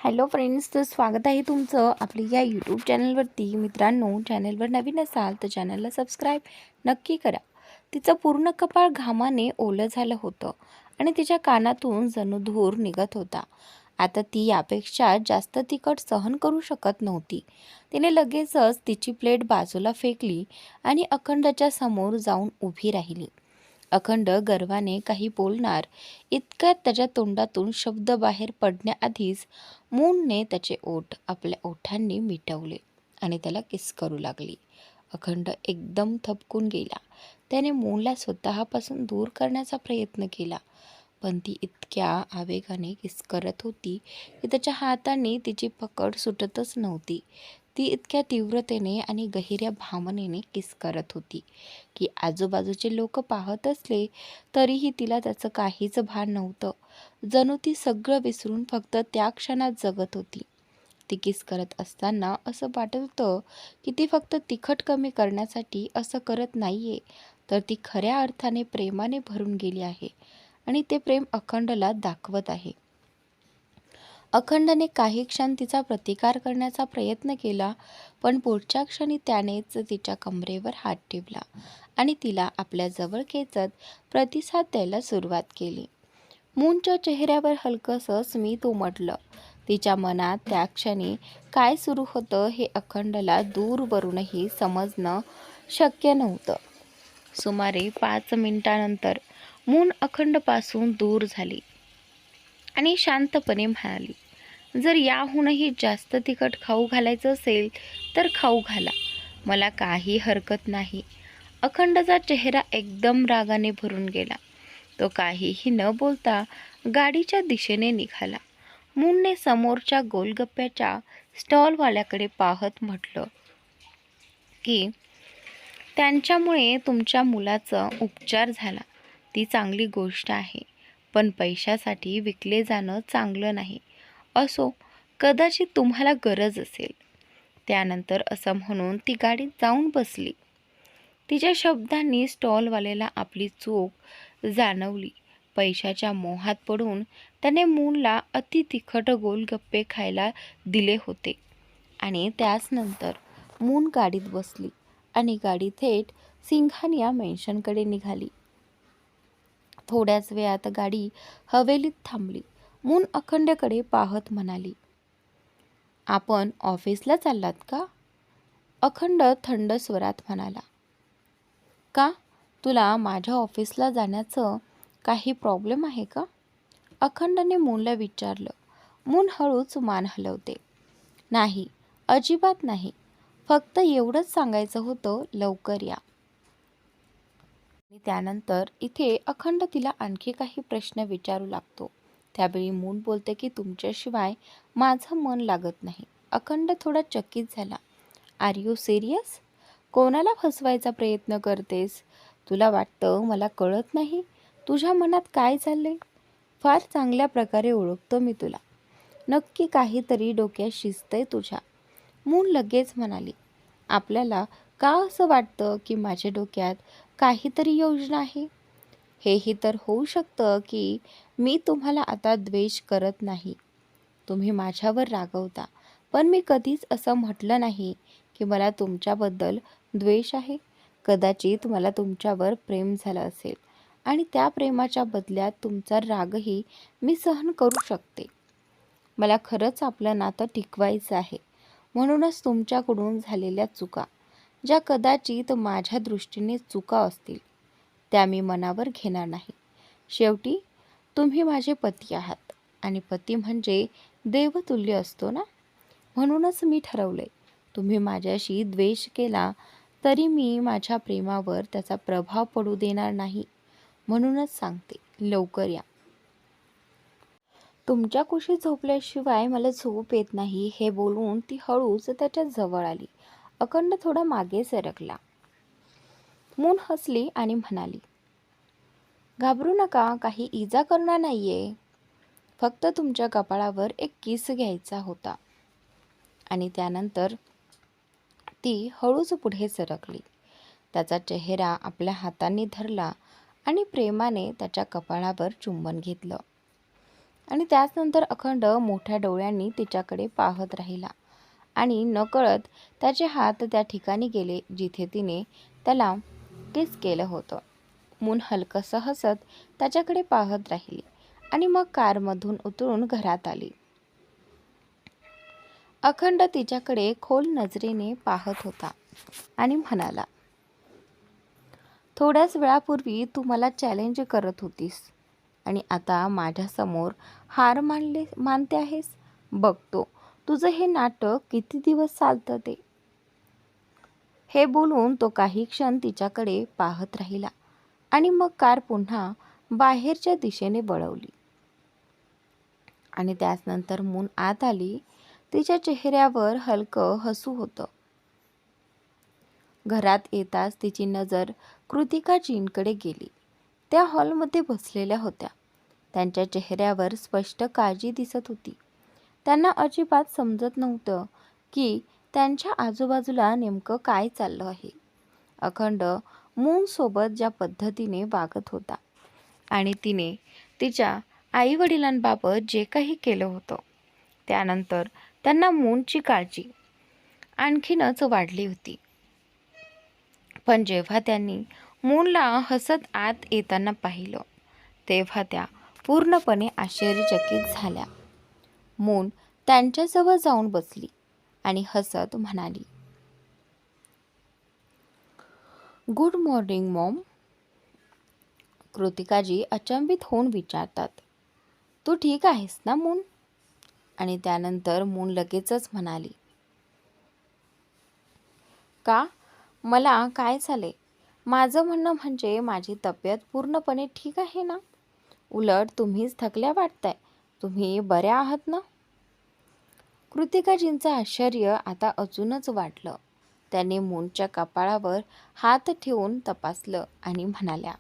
Hello friends, तर स्वागत आहे तुमचं आपल्या या यूट्यूब चॅनलवरती. मित्रांनो, चॅनलवर नवीन असाल तर चॅनलला सबस्क्राईब नक्की करा. तिचं पूर्ण कपाळ घामाने ओलं झालं होतं आणि तिच्या कानातून जणू धूर निघत होता. आता ती यापेक्षा जास्त तिखट सहन करू शकत नव्हती. तिने लगेचच तिची प्लेट बाजूला फेकली आणि अखंडच्या समोर जाऊन उभी राहिली. अखंड गर्वाने काही बोलणार इतक्यात त्याच्या तोंडातून शब्द बाहेर पडण्याआधीच मूनने त्याचे ओठ आपल्या ओठांनी मिटवले आणि त्याला किस करू लागली. अखंड एकदम थबकून गेला. त्याने मूनला स्वतःपासून दूर करण्याचा प्रयत्न केला, पण ती इतक्या आवेगाने किस करत होती की त्याच्या हातांनी तिची पकड सुटतच नव्हती. ती इतक्या तीव्रतेने आणि गहिऱ्या भावनेने किस करत होती की आजूबाजूचे लोक पाहत असले तरीही तिला त्याचं काहीच भान नव्हतं. जणू ती सगळं विसरून फक्त त्या क्षणात जगत होती. ती किस करत असताना असं वाटत होतं की ती फक्त तिखट कमी करण्यासाठी असं करत नाहीये, तर ती खऱ्या अर्थाने प्रेमाने भरून गेली आहे आणि ते प्रेम अखंडला दाखवत आहे. अखंडने काही क्षण तिचा प्रतिकार करण्याचा प्रयत्न केला, पण पुढच्या क्षणी त्यानेच तिच्या कमरेवर हात ठेवला आणि तिला आपल्या जवळ खेचत प्रतिसाद द्यायला सुरुवात केली. मूनच्या चेहऱ्यावर हलकंसं स्मित उमटलं. तिच्या मनात त्या क्षणी काय सुरू होतं हे अखंडला दूरवरूनही समजणं शक्य नव्हतं. सुमारे 5 मिनिटांनंतर मून अखंडपासून दूर झाली आणि शांतपणे म्हणाली, जर याहूनही जास्त तिखट खाऊ घालायचं असेल तर खाऊ घाला, मला काही हरकत नाही. अखंडचा चेहरा एकदम रागाने भरून गेला. तो काहीही न बोलता गाडीच्या दिशेने निघाला. मूनने समोरच्या गोलगप्प्याच्या स्टॉलवाल्याकडे पाहत म्हटलं की त्यांच्यामुळे तुमच्या मुलाचा उपचार झाला, ती चांगली गोष्ट आहे, पण पैशासाठी विकले जाणं चांगलं नाही. असो, कदाचित तुम्हाला गरज असेल. त्यानंतर असं म्हणून ती गाडीत जाऊन बसली. तिच्या शब्दांनी स्टॉलवाल्याला आपली चूक जाणवली. पैशाच्या मोहात पडून त्याने मूनला अति तिखट गोलगप्पे खायला दिले होते आणि त्याच नंतर मून गाडीत बसली आणि गाडी थेट सिंघानिया मेन्शनकडे निघाली. थोड्याच वेळात गाडी हवेलीत थांबली. मून अखंडकडे पाहत म्हणाली, आपण ऑफिसला चाललात का? अखंड थंड स्वरात म्हणाला, का? तुला माझ्या ऑफिसला जाण्याचं काही प्रॉब्लेम आहे का? अखंडने मूनला विचारलं. मून हळूच मान हलवते, नाही, अजिबात नाही, फक्त एवढंच सांगायचं होतं, लवकर या. आणि त्यानंतर इथे अखंड तिला आणखी काही प्रश्न विचारू लागतो. त्यावेळी मून बोलते की तुमच्याशिवाय माझं मन लागत नाही. अखंड थोडा चकित झाला. Are you serious? कोणाला फसवायचा प्रयत्न करतेस? तुला वाटतं मला कळत नाही तुझ्या मनात काय चाललंय? फार चांगल्या प्रकारे ओळखतो मी तुला. नक्की काहीतरी डोक्यात शिजतंय तुझ्या. मून लगेच म्हणाली, आपल्याला का असं वाटतं की माझ्या डोक्यात काहीतरी योजना आहे? हेही तर होऊ शकतं की मी तुम्हाला आता द्वेष करत नाही. तुम्ही माझ्यावर रागवता, पण मी कधीच असं म्हटलं नाही की मला तुमच्याबद्दल द्वेष आहे. कदाचित मला तुमच्यावर प्रेम झालं असेल आणि त्या प्रेमाच्या बदल्यात तुमचा रागही मी सहन करू शकते. मला खरंच आपलं नातं टिकवायचं आहे. म्हणूनच तुमच्याकडून झालेल्या चुका, ज्या कदाचित माझ्या दृष्टीने चुका असतील, त्या मी मनावर घेणार नाही. शेवटी तुम्ही माझे पती आहात आणि पती म्हणजे देवतुल्य असतो ना. म्हणूनच मी ठरवलंय, तुम्ही माझ्याशी द्वेष केला तरी मी माझ्या प्रेमावर त्याचा प्रभाव पडू देणार नाही. म्हणूनच सांगते, लवकर या. तुमच्या कुशीत झोपल्याशिवाय मला झोप येत नाही. हे बोलून ती हळूच त्याच्या जवळ आली. अखंड थोडा मागे सरकला. मून हसली आणि म्हणाली, घाबरू नका, काही इजा करणार नाहीये. फक्त तुमच्या कपाळावर एक किस घ्यायचा होता. आणि त्यानंतर ती हळूच पुढे सरकली. त्याचा चेहरा आपल्या हातांनी धरला आणि प्रेमाने त्याच्या कपाळावर चुंबन घेतलं. आणि त्याचनंतर अखंड मोठ्या डोळ्यांनी तिच्याकडे पाहत राहिला आणि नकळत त्याचे हात त्या ठिकाणी गेले जिथे तिने त्याला किस केलं होतं. मून हलकसं हसत त्याच्याकडे पाहत राहिली आणि मग कारमधून उतरून घरात आली. अखंड तिच्याकडे खोल नजरेने पाहत होता आणि म्हणाला, थोड्याच वेळापूर्वी तू मला चॅलेंज करत होतीस आणि आता माझ्यासमोर हार मानते आहेस. बघतो तुझं हे नाटक किती दिवस चालतं ते. हे बोलून तो काही क्षण तिच्याकडे पाहत राहिला आणि मग कार पुन्हा बाहेरच्या दिशेने वळवली आणि त्याचनंतर मून आत आली. तिच्या चेहऱ्यावर हलकं हसू होतं. घरात येताच तिची नजर कृतिकाजींकडे गेली. त्या हॉलमध्ये बसलेल्या होत्या. त्यांच्या चेहऱ्यावर स्पष्ट काळजी दिसत होती. त्यांना अजिबात समजत नव्हतं की त्यांच्या आजूबाजूला नेमकं काय चाललं आहे. अखंड मूनसोबत ज्या पद्धतीने वागत होता आणि तिने तिच्या आईवडिलांबाबत जे काही केलं होतं त्यानंतर त्यांना मूनची काळजी आणखीनच वाढली होती. पण जेव्हा त्यांनी मूनला हसत आत येताना पाहिलं तेव्हा त्या पूर्णपणे आश्चर्यचकित झाल्या. मून त्यांच्याजवळ जाऊन बसली आणि हसत म्हणाली, गुड मॉर्निंग मॉम. कृतिकाजी अचंबित होऊन विचारतात, तू ठीक आहेस ना मून? आणि त्यानंतर मून लगेचच म्हणाली, का? मला काय झाले? माझं म्हणणं म्हणजे माझी तब्येत पूर्णपणे ठीक आहे ना? उलट तुम्हीच थकल्या वाटताय. तुम्ही बऱ्या आहात ना? कृतिकाजींचं आश्चर्य आता अजूनच वाढलं. त्यांनी मूनच्या कपाळावर हात ठेवून तपासलं आणि म्हणाल्या,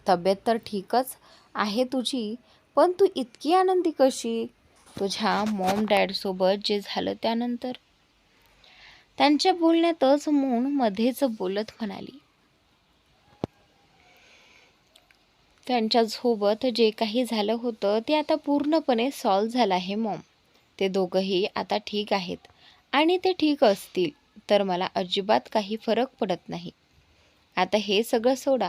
तब्येत तर ठीकच आहे तुझी, पण तू इतकी आनंदी कशी? तुझ्या मॉम डॅडसोबत जे झालं त्यानंतर? त्यांच्या बोलण्यातच मून मध्येच बोलत म्हणाली, त्यांच्यासोबत जे काही झालं होतं ते आता पूर्णपणे सॉल्व्ह झालं आहे मॉम. ते दोघंही आता ठीक आहेत आणि ते ठीक असतील तर मला अजिबात काही फरक पडत नाही. आता हे सगळं सोडा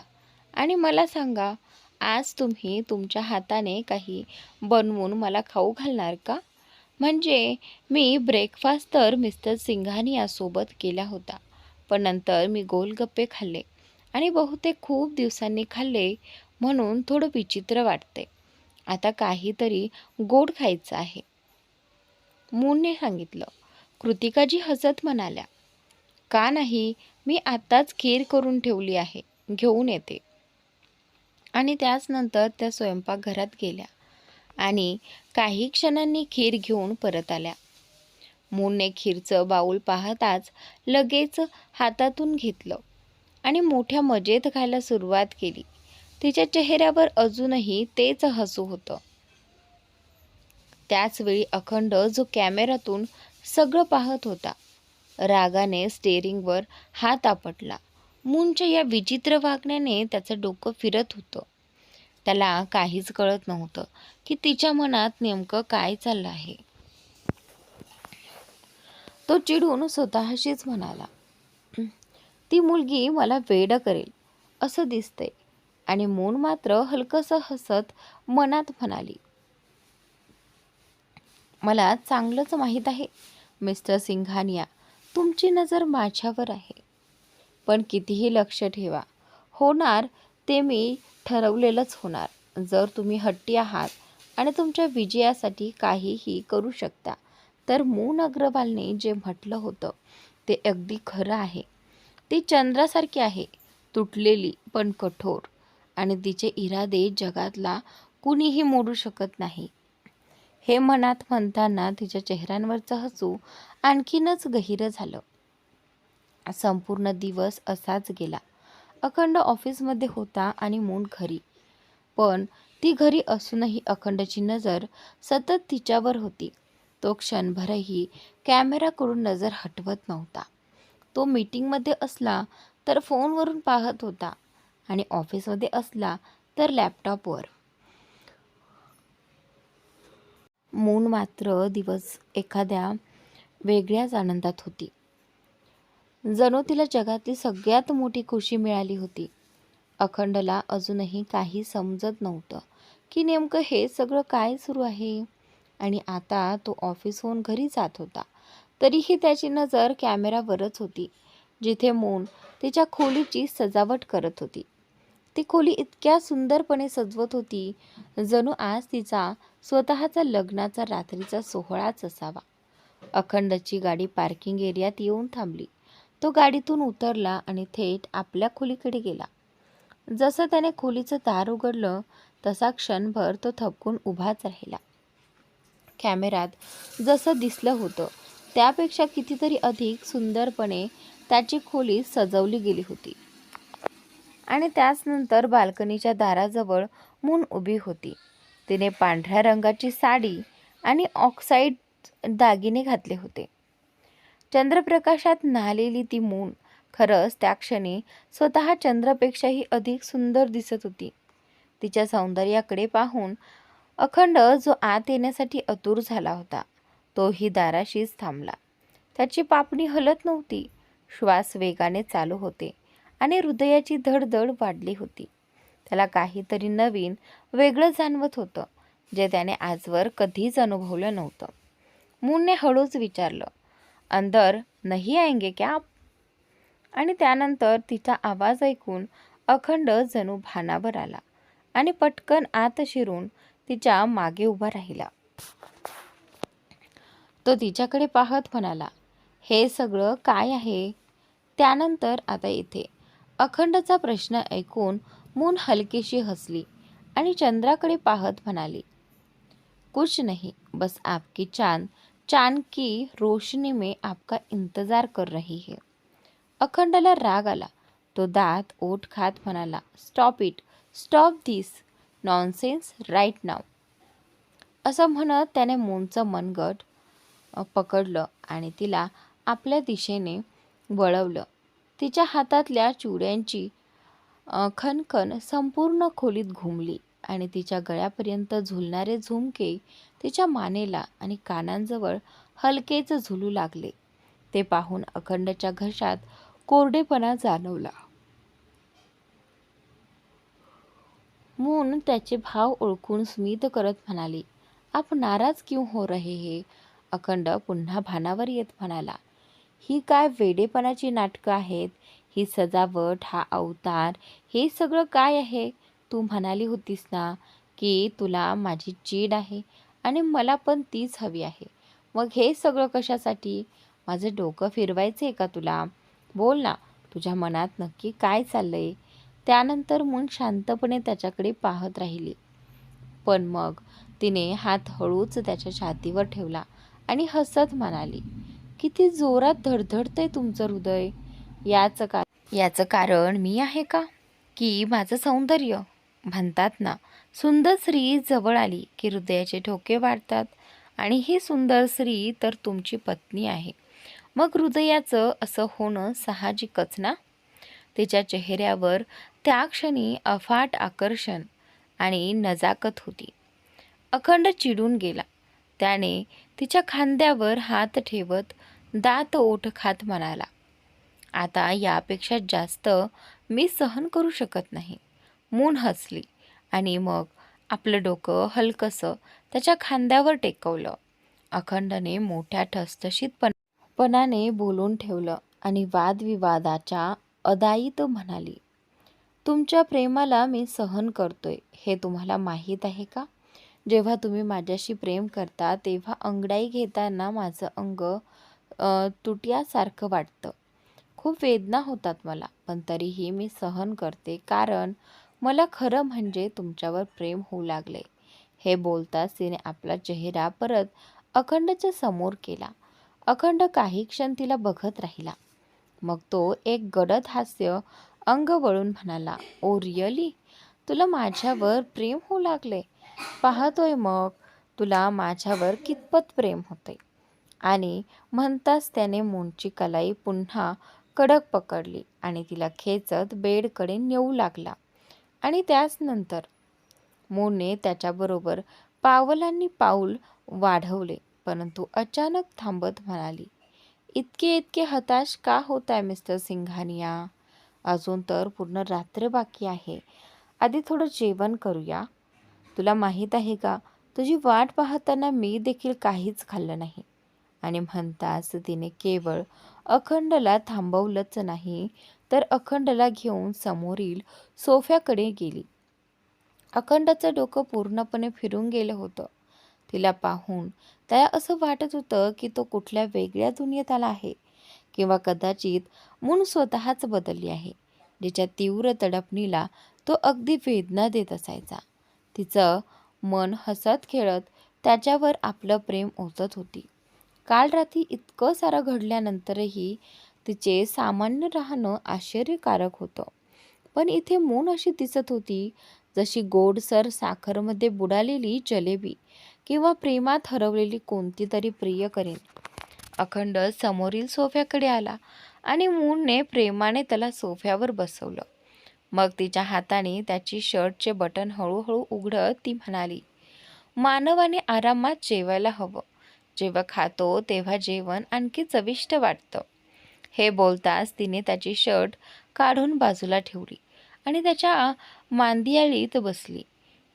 आणि मला सांगा, आज तुम्ही तुमच्या हाताने काही बनवून मला खाऊ घालणार का? म्हणजे मी ब्रेकफास्ट तर मिस्टर सिंघानियासोबत केला होता, पण नंतर मी गोलगप्पे खाल्ले आणि बहुतेक खूप दिवसांनी खाल्ले म्हणून थोडं विचित्र वाटते. आता काहीतरी गोड खायचं आहे, मूनने सांगितलं. कृतिकाजी हसत म्हणाल्या, का नाही, मी आत्ताच खीर करून ठेवली आहे, घेऊन येते. आणि त्याचनंतर त्या स्वयंपाकघरात गेल्या आणि काही क्षणांनी खीर घेऊन परत आल्या. मूनने खीरचं बाऊल पाहताच लगेच हातातून घेतलं आणि मोठ्या मजेत खायला सुरुवात केली. तिच्या चेहऱ्यावर अजूनही तेच हसू होतं. त्याचवेळी अखंड जो कॅमेऱ्यातून सगळं पाहत होता रागाने स्टेअरिंगवर हात आपटला. मूनच्या या विचित्र वागण्याने त्याचं डोकं फिरत होतं. त्याला काहीच कळत नव्हतं की तिच्या मनात नेमकं काय चाललं आहे. तो चिडून स्वतःशीच म्हणाला, ती मुलगी मला वेडं करेल असं दिसतंय. आणि मून मात्र हलकसं हसत मनात म्हणाली, मला चांगलंच माहीत आहे मिस्टर सिंघानिया, तुमची नजर माझ्यावर आहे. पण कितीही लक्ष ठेवा, होणार ते मी ठरवलेलंच होणार. जर तुम्ही हट्टी आहात आणि तुमच्या विजयासाठी काहीही करू शकता तर मून अग्रवालने जे म्हटलं होतं ते अगदी खरं आहे. ती चंद्रासारखी आहे, तुटलेली पण कठोर, आणि तिचे इरादे जगातला कुणीही मोडू शकत नाही. हे मनात म्हणताना तिच्या चेहऱ्यांवरचं हसू आणखीनच गहिरं झालं. संपूर्ण दिवस असाच गेला. अखंड ऑफिसमध्ये होता आणि मून घरी. पण ती घरी असूनही अखंडची नजर सतत तिच्यावर होती. तो क्षणभरही कॅमेऱ्याकडून नजर हटवत नव्हता. तो मीटिंगमध्ये असला तर फोनवरून पाहत होता आणि ऑफिसमध्ये असला तर लॅपटॉपवर. मून मात्र दिवस एखाद्या वेगळ्याच आनंदात होती. जणू तिला जगातली सगळ्यात मोठी खुशी मिळाली होती. अखंडला अजूनही काही समजत नव्हतं की नेमकं हे सगळं काय सुरू आहे. आणि आता तो ऑफिसहून घरी जात होता, तरीही त्याची नजर कॅमेरावरच होती, जिथे मून तिच्या खोलीची सजावट करत होती. ती खोली इतक्या सुंदरपणे सजवत होती, जणू आज तिचा स्वतःचा लग्नाचा रात्रीचा सोहळाच असावा. अखंडची गाडी पार्किंग एरियात येऊन थांबली. तो गाडीतून उतरला आणि थेट आपल्या खोलीकडे गेला. जसं त्याने खोलीचं दार उघडलं, तसा क्षणभर तो थबकून उभाच राहिला. कॅमेऱ्यात जसं दिसलं होतं त्यापेक्षा कितीतरी अधिक सुंदरपणे त्याची खोली सजवली गेली होती. आणि त्याचनंतर बाल्कनीच्या दाराजवळ मून उभी होती. तिने पांढऱ्या रंगाची साडी आणि ऑक्साईड दागिने घातले होते. चंद्रप्रकाशात न्हालेली ती मून खरंच त्या क्षणी स्वतः चंद्रापेक्षाही अधिक सुंदर दिसत होती. तिच्या सौंदर्याकडे पाहून अखंड, जो आत येण्यासाठी आतुर झाला होता, तोही दाराशीच थांबला. त्याची पापणी हलत नव्हती. श्वास वेगाने चालू होते आणि हृदयाची धडधड वाढली होती. त्याला काहीतरी नवीन, वेगळं जाणवत होतं, जे त्याने आजवर कधीच अनुभवलं नव्हतं. मूनने हळूच विचारलं, अंदर नहीं आएंगे क्या आप? आणि त्यानंतर तिचा आवाज ऐकून अखंड जणू भानावर आला आणि पटकन आत शिरून तिच्या मागे उभा राहिला. तो तिच्याकडे पाहत म्हणाला, हे सगळं काय आहे? त्यानंतर आता इथे? अखंडचा प्रश्न ऐकून मून हलकीशी हसली आणि चंद्राकडे पाहत म्हणाली, कुछ नहीं, बस आपकी चांद चांद की रोशनी में आपका इंतजार कर रही है. अखंडला राग आला. तो दात ओठ खात म्हणाला, stop it, stop this nonsense right now. असं म्हणत त्याने मूनचं मनगट पकडलं आणि तिला आपल्या दिशेने वळवलं. तिच्या हातातल्या चुड्यांची खणखण संपूर्ण खोलीत घुमली आणि तिच्या गळ्यापर्यंत झुलणारे झुमके तिच्या मानेला आणि कानांजवळ हलकेच झुलू लागले. ते पाहून अखंडच्या घशात कोरडेपणा जाणवला. मून त्याचे भाव ओळखून स्मित करत म्हणाली, आप नाराज क्यों हो रहे हैं? अखंड पुन्हा भानावर येत म्हणाला, ही काय वेडेपणाची नाटकं आहेत? ही सजावट, हा अवतार, हे सगळं काय आहे? तू म्हणाली होतीस ना की तुला माझी चीड आहे आणि मला पण तीच हवी आहे. मग हे सगळं कशासाठी? माझं डोकं फिरवायचं का तुला? बोल ना, तुझ्या मनात नक्की काय चाललंय? त्यानंतर मून शांतपणे त्याच्याकडे पाहत राहिली. पण मग तिने हात हळूच त्याच्या छातीवर ठेवला आणि हसत म्हणाली, किती जोरात धडधडतंय तुमचं हृदय. याचं कारण मी आहे का? की माझं सौंदर्य? म्हणतात ना, सुंदर स्त्री जवळ आली की हृदयाचे ठोके वाढतात, आणि ही सुंदर स्त्री तर तुमची पत्नी आहे. मग हृदयाचं असं होणं साहजिकच ना? तिच्या चेहऱ्यावर त्या क्षणी अफाट आकर्षण आणि नजाकत होती. अखंड चिडून गेला. त्याने तिच्या खांद्यावर हात ठेवत दात ओठ खात म्हणाला, आता यापेक्षा जास्त मी सहन करू शकत नाही. मून हसली आणि मग आपलं डोकं हलकसं त्याच्या खांद्यावर टेकवलं. अखंडने मोठ्या ठसठशीतपणाने बोलून ठेवलं आणि वादविवादाच्या अदाईत म्हणाली, तुमच्या प्रेमाला मी सहन करतोय हे तुम्हाला माहीत आहे का? जेव्हा तुम्ही माझ्याशी प्रेम करता तेव्हा अंगडाई घेताना माझं अंग तुटल्यासारखं वाटतं. खूप वेदना होतात मला, पण तरीही मी सहन करते, कारण मला खरं म्हणजे तुमच्यावर प्रेम होऊ लागले. हे बोलताच तिने आपला चेहरा परत अखंडच्या समोर केला. अखंड काही क्षण तिला बघत राहिला. मग तो एक गडद हास्य अंग वळून म्हणाला, ओ रिअली? तुला माझ्यावर प्रेम होऊ लागले? पाहतोय मग तुला माझ्यावर कितपत प्रेम होते. आणि म्हणताच त्याने मूनची कलाई पुन्हा कडक पकडली आणि तिला खेचत बेडकडे नेऊ लागला. आणि त्याच नंतर मूनने त्याच्याबरोबर पावलांनी पाऊल वाढवले, परंतु अचानक थांबत म्हणाली, इतके इतके हताश का होताय मिस्टर सिंघानिया? अजून तर पूर्ण रात्र बाकी आहे. आधी थोडं जेवण करूया. तुला माहीत आहे का, तुझी वाट पाहताना मी देखील काहीच खाल्लं नाही. आणि म्हणताच तिने केवळ अखंडला थांबवलंच नाही, तर अखंडला घेऊन समोरील सोफ्याकडे गेली. अखंडचं डोकं पूर्णपणे फिरून गेलं होतं. तिला पाहून त्याला असं वाटत होतं की तो कुठल्या वेगळ्या दुनियेत आला आहे, किंवा कदाचित मून स्वतःच बदलली आहे, जिच्या तीव्र तडफणीला तो अगदी वेदना देत असायचा. तिचं मन हसत खेळत त्याच्यावर आपलं प्रेम ओतत होती. काल रात्री इतकं सारं घडल्यानंतरही तिचे सामान्य राहणं आश्चर्यकारक होतं. पण इथे मून अशी दिसत होती जशी गोडसर साखरमध्ये बुडालेली जलेबी, किंवा प्रेमात हरवलेली कोणती तरी प्रिय करेन. अखंड समोरील सोफ्याकडे आला आणि मूनने प्रेमाने त्याला सोफ्यावर बसवलं. मग तिच्या हाताने त्याची शर्टचे बटन हळूहळू उघडत ती म्हणाली, मानवाने आरामात जेवायला हवं. जेव्हा खातो तेव्हा जेवण आणखी चविष्ट वाटतं. हे बोलताच तिने त्याची शर्ट काढून बाजूला ठेवली आणि त्याच्या मांदियाळीत बसली.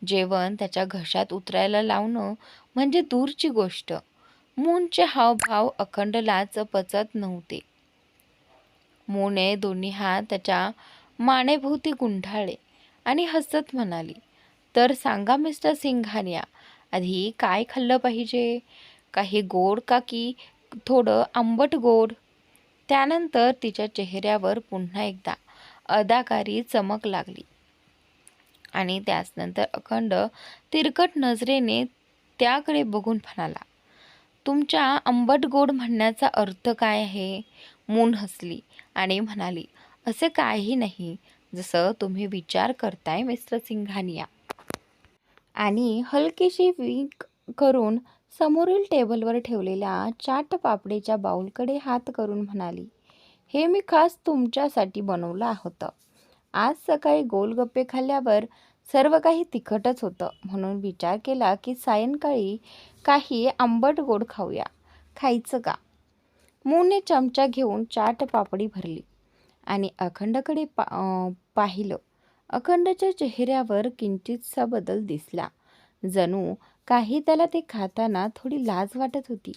जेवण त्याच्या घशात उतरायला लावणं म्हणजे दूरची गोष्ट. मूनचे हावभाव अखंडलाच पचत नव्हते. मूने दोन्ही हात त्याच्या मानेभोवती गुंडाळले आणि हसत म्हणाली, तर सांगा मिस्टर सिंघानिया, आधी काय खाल्लं पाहिजे? काही गोड का की थोडं आंबट गोड? त्यानंतर तिच्या चेहऱ्यावर पुन्हा एकदा अदाकारी चमक लागली आणि त्याचनंतर अखंड तिरकट नजरेने त्याकडे बघून म्हणाला, तुमच्या आंबट गोड म्हणण्याचा अर्थ काय आहे? मून हसली आणि म्हणाली, असे काही नाही, जसं तुम्ही विचार करताय मिस्टर सिंघानिया. आणि हलकीशी विंक करून समोरील टेबलवर ठेवलेल्या चाट पापडीच्या बाउलकडे हात करून म्हणाली, हे मी खास तुमच्यासाठी बनवलं होतं. आज सकाळी गोलगप्पे खाल्ल्यावर सर्व काही तिखटच होतं, म्हणून विचार केला की सायंकाळी काही आंबट गोड खाऊया. खायचं का? मूने चमचा घेऊन चाट पापडी भरली आणि अखंडकडे पाहिलं. अखंडच्या चेहऱ्यावर किंचितसा बदल दिसला. जणू काही त्याला ते खाताना थोडी लाज वाटत होती.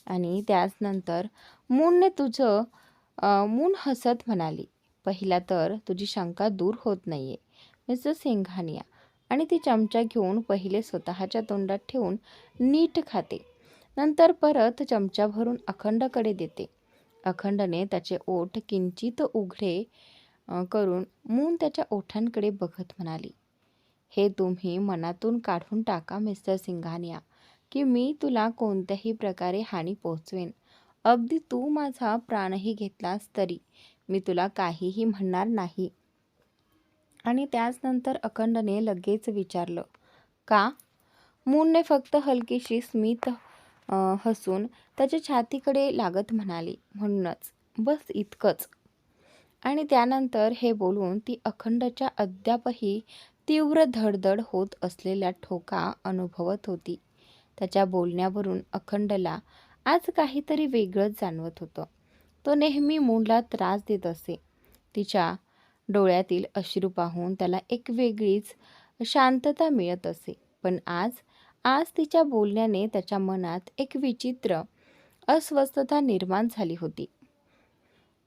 आणि त्याचनंतर मून हसत म्हणाली, पहिला तर तुझी शंका दूर होत नाहीये मिस्टर सिंघानिया. आणि ती चमचा घेऊन पहिले स्वतःच्या तोंडात ठेवून नीट खाते, नंतर परत चमचा भरून अखंडकडे देते. अखंडने त्याचे ओठ किंचित उघडे करून मून त्याच्या ओठांकडे बघत म्हणाली, हे तुम्ही मनातून काढून टाका मिस्टर सिंघानिया, की मी तुला कोणत्याही प्रकारे हानी पोहोचवेन. अगदी तू माझा प्राणही घेतलास तरी मी तुला काहीही म्हणणार नाही. आणि त्याचनंतर अखंडने लगेच विचारलं, का? मूनने फक्त हलकीशी स्मित हसून त्याच्या छातीकडे लागत म्हणाली, म्हणूनच, बस इतकंच. आणि त्यानंतर हे बोलून ती अखंडच्या अद्यापही तीव्र धडधड होत असलेल्या ठोका अनुभवत होती. त्याच्या बोलण्यावरून अखंडला आज काहीतरी वेगळंच जाणवत होतं. तो नेहमी मूनला त्रास देत असे. तिच्या डोळ्यातील अश्रू पाहून त्याला एक वेगळीच शांतता मिळत असे. पण आज तिच्या बोलण्याने त्याच्या मनात एक विचित्र अस्वस्थता निर्माण झाली होती.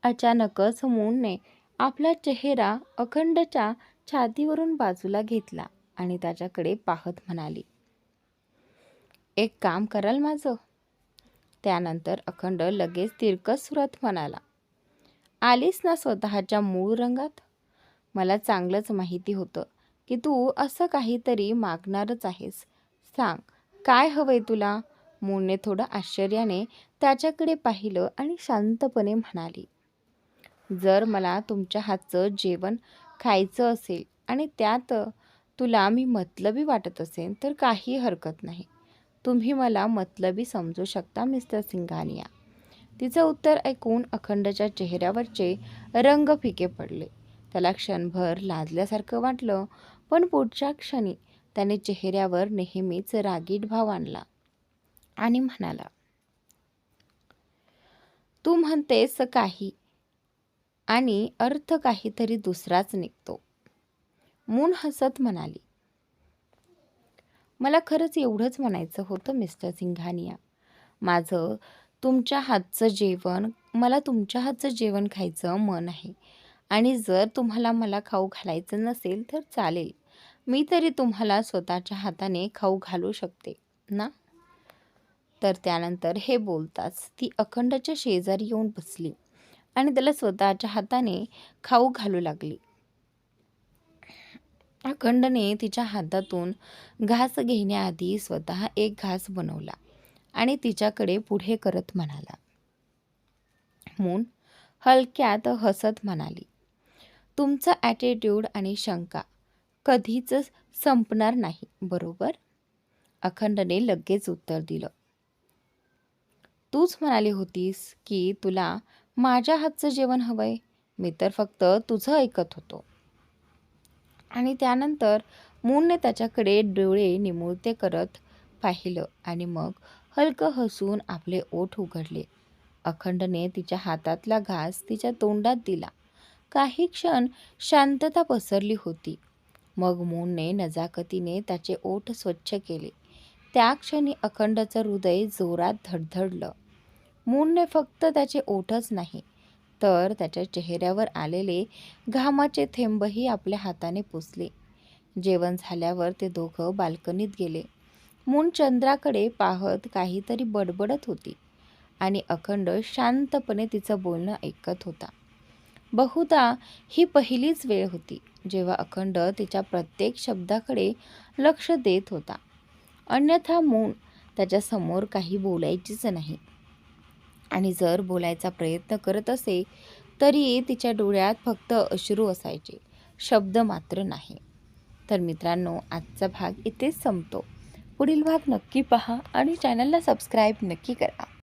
अचानकच मूनने आपला चेहरा अखंडच्या छातीवरून बाजूला घेतला आणि त्याच्याकडे पाहत म्हणाली, एक काम कराल माझं? त्यानंतर अखंड लगेच तिरकस सुरात म्हणाला, आलीस ना स्वतःच्या मूळ रंगात? मला चांगलंच माहिती होतं की तू असं काहीतरी मागणारच आहेस. सांग, काय हवंय तुला? मूनने थोडं आश्चर्याने त्याच्याकडे पाहिलं आणि शांतपणे म्हणाली, जर मला तुमच्या हातचं जेवण खायचं असेल आणि त्यात तुला मी मतलबी वाटत असेल तर काही हरकत नाही. तुम्ही मला मतलबी समजू शकता मिस्टर सिंघानिया. तिचं उत्तर ऐकून अखंडच्या चेहऱ्यावरचे रंग फिके पडले. त्याला क्षणभर लाजल्यासारखं वाटलं, पण पुढच्या क्षणी त्याने चेहऱ्यावर नेहमीच रागीट भाव आणला आणि म्हणाला, तू म्हणतेस काही आणि अर्थ काहीतरी दुसराच निघतो. मून हसत म्हणाली, मला खरंच एवढंच म्हणायचं होतं मिस्टर सिंघानिया. मला तुमच्या हातचं जेवण खायचं मन आहे. आणि जर तुम्हाला मला खाऊ घालायचं नसेल तर चालेल. मी तरी तुम्हाला स्वतःच्या हाताने खाऊ घालू शकते ना. तर त्यानंतर हे बोलताच ती अखंडच्या शेजारी येऊन बसली आणि त्याला स्वतःच्या हाताने खाऊ घालू लागली. अखंडने तिच्या हातातून घास घेण्याआधी स्वतः एक घास बनवला आणि तिच्याकडे पुढे करत म्हणाला. मून हलक्यात हसत म्हणाली, तुमचं ॲटिट्यूड आणि शंका कधीच संपणार नाही, बरोबर? अखंडने लगेच उत्तर दिलं, तूच म्हणाली होतीस की तुला माझ्या हातचं जेवण हवंय. मी तर फक्त तुझं ऐकत होतो. आणि त्यानंतर मूनने त्याच्याकडे डोळे निमुळते करत पाहिलं आणि मग हलकं हसून आपले ओठ उघडले. अखंडने तिच्या हातातला घास तिच्या तोंडात दिला. काही क्षण शांतता पसरली होती. मग मूनने नजाकतीने त्याचे ओठ स्वच्छ केले. त्या क्षणी अखंडचं हृदय जोरात धडधडलं. मूनने फक्त त्याचे ओठच नाही तर त्याच्या चेहऱ्यावर आलेले घामाचे थेंबही आपल्या हाताने पुसले. जेवण झाल्यावर ते दोघं बाल्कनीत गेले. मून चंद्राकडे पाहत काहीतरी बडबडत होती आणि अखंड शांतपणे तिचं बोलणं ऐकत होता. बहुधा ही पहिलीच वेळ होती जेव्हा अखंड तिच्या प्रत्येक शब्दाकडे लक्ष देत होता. अन्यथा मून त्याच्यासमोर काही बोलायचीच नाही आणि जर बोलायचा प्रयत्न करत असे तरी तिच्या डोळ्यात फक्त अश्रू असायचे, शब्द मात्र नाही. तर मित्रांनो, आजचा भाग इथेच संपतो. पुढील भाग नक्की पहा आणि चॅनलला सबस्क्राईब नक्की करा.